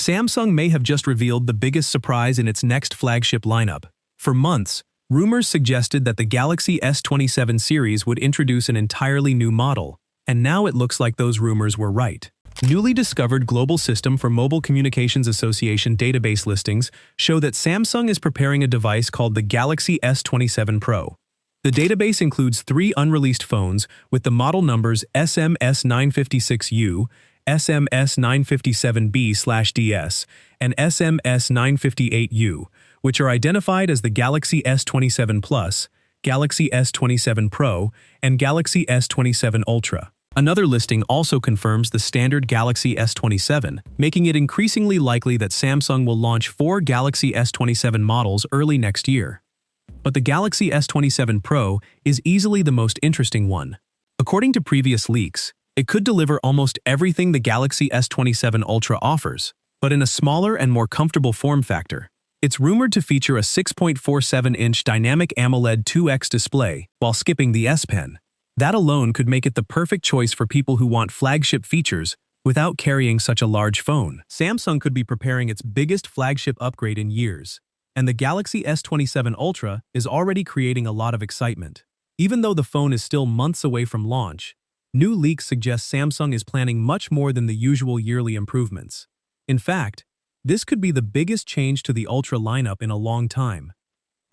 Samsung may have just revealed the biggest surprise in its next flagship lineup. For months, rumors suggested that the Galaxy S27 series would introduce an entirely new model, and now it looks like those rumors were right. Newly discovered Global System for Mobile Communications Association database listings show that Samsung is preparing a device called the Galaxy S27 Pro. The database includes 3 unreleased phones with the model numbers SMS956U, SMS957B/DS, and SMS958U, which are identified as the Galaxy S27 Plus, Galaxy S27 Pro, and Galaxy S27 Ultra. Another listing also confirms the standard Galaxy S27, making it increasingly likely that Samsung will launch 4 Galaxy S27 models early next year. But the Galaxy S27 Pro is easily the most interesting one. According to previous leaks, it could deliver almost everything the Galaxy S27 Ultra offers, but in a smaller and more comfortable form factor. It's rumored to feature a 6.47-inch dynamic AMOLED 2X display while skipping the S Pen. That alone could make it the perfect choice for people who want flagship features without carrying such a large phone. Samsung could be preparing its biggest flagship upgrade in years, and the Galaxy S27 Ultra is already creating a lot of excitement. Even though the phone is still months away from launch, new leaks suggest Samsung is planning much more than the usual yearly improvements. In fact, this could be the biggest change to the Ultra lineup in a long time.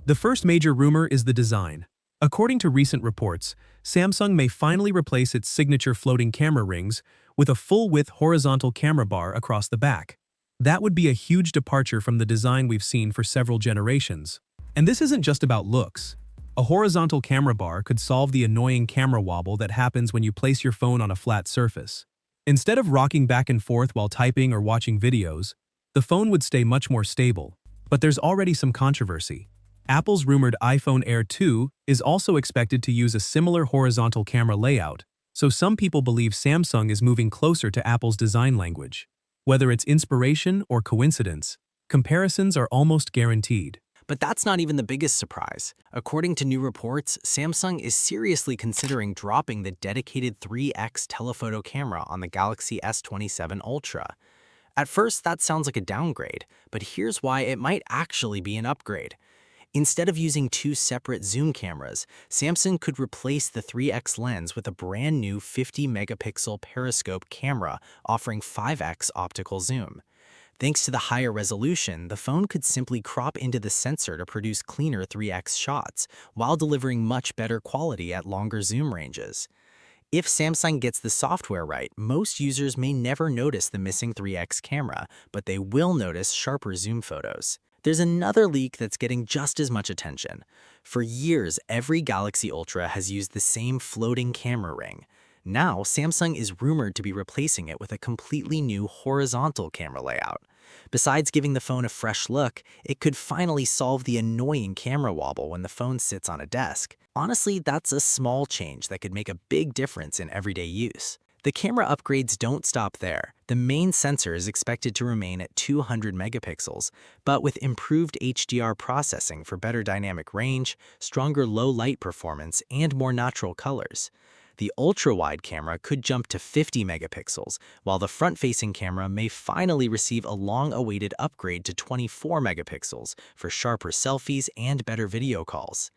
The first major rumor is the design. According to recent reports, Samsung may finally replace its signature floating camera rings with a full-width horizontal camera bar across the back. That would be a huge departure from the design we've seen for several generations. And this isn't just about looks. A horizontal camera bar could solve the annoying camera wobble that happens when you place your phone on a flat surface. Instead of rocking back and forth while typing or watching videos, the phone would stay much more stable. But there's already some controversy. Apple's rumored iPhone Air 2 is also expected to use a similar horizontal camera layout, so some people believe Samsung is moving closer to Apple's design language. Whether it's inspiration or coincidence, comparisons are almost guaranteed. But that's not even the biggest surprise. According to new reports, Samsung is seriously considering dropping the dedicated 3x telephoto camera on the Galaxy S27 Ultra. At first, that sounds like a downgrade, but here's why it might actually be an upgrade. Instead of using 2 separate zoom cameras, Samsung could replace the 3x lens with a brand new 50-megapixel periscope camera offering 5x optical zoom. Thanks to the higher resolution, the phone could simply crop into the sensor to produce cleaner 3x shots, while delivering much better quality at longer zoom ranges. If Samsung gets the software right, most users may never notice the missing 3x camera, but they will notice sharper zoom photos. There's another leak that's getting just as much attention. For years, every Galaxy Ultra has used the same floating camera ring. Now, Samsung is rumored to be replacing it with a completely new horizontal camera layout. Besides giving the phone a fresh look, it could finally solve the annoying camera wobble when the phone sits on a desk. Honestly, that's a small change that could make a big difference in everyday use. The camera upgrades don't stop there. The main sensor is expected to remain at 200 megapixels, but with improved HDR processing for better dynamic range, stronger low-light performance, and more natural colors. The ultra-wide camera could jump to 50 megapixels, while the front-facing camera may finally receive a long-awaited upgrade to 24 megapixels for sharper selfies and better video calls.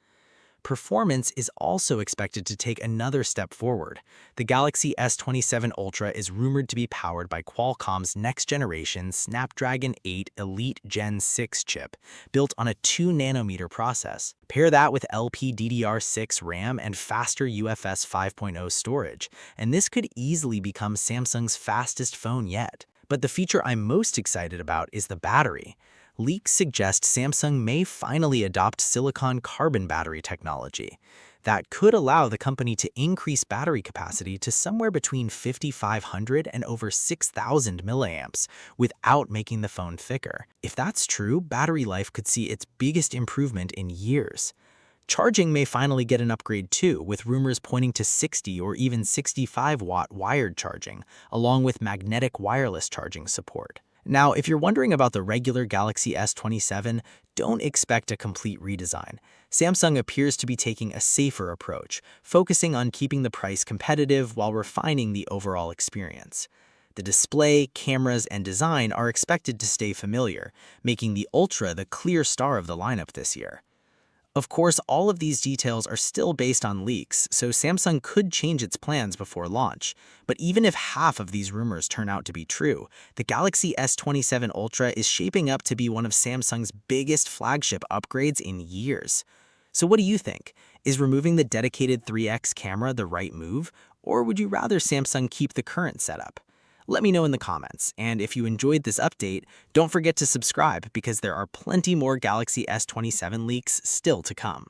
Performance is also expected to take another step forward. The Galaxy S27 Ultra is rumored to be powered by Qualcomm's next-generation Snapdragon 8 Elite Gen 6 chip, built on a 2-nanometer process. Pair that with LPDDR6 RAM and faster UFS 5.0 storage, and this could easily become Samsung's fastest phone yet. But the feature I'm most excited about is the battery. Leaks suggest Samsung may finally adopt silicon-carbon battery technology. That could allow the company to increase battery capacity to somewhere between 5,500 and over 6,000 milliamps without making the phone thicker. If that's true, battery life could see its biggest improvement in years. Charging may finally get an upgrade too, with rumors pointing to 60 or even 65-watt wired charging, along with magnetic wireless charging support. Now, if you're wondering about the regular Galaxy S27, don't expect a complete redesign. Samsung appears to be taking a safer approach, focusing on keeping the price competitive while refining the overall experience. The display, cameras, and design are expected to stay familiar, making the Ultra the clear star of the lineup this year. Of course, all of these details are still based on leaks, so Samsung could change its plans before launch. But even if half of these rumors turn out to be true, the Galaxy S27 Ultra is shaping up to be one of Samsung's biggest flagship upgrades in years. So what do you think? Is removing the dedicated 3x camera the right move, or would you rather Samsung keep the current setup? Let me know in the comments, and if you enjoyed this update, don't forget to subscribe because there are plenty more Galaxy S27 leaks still to come.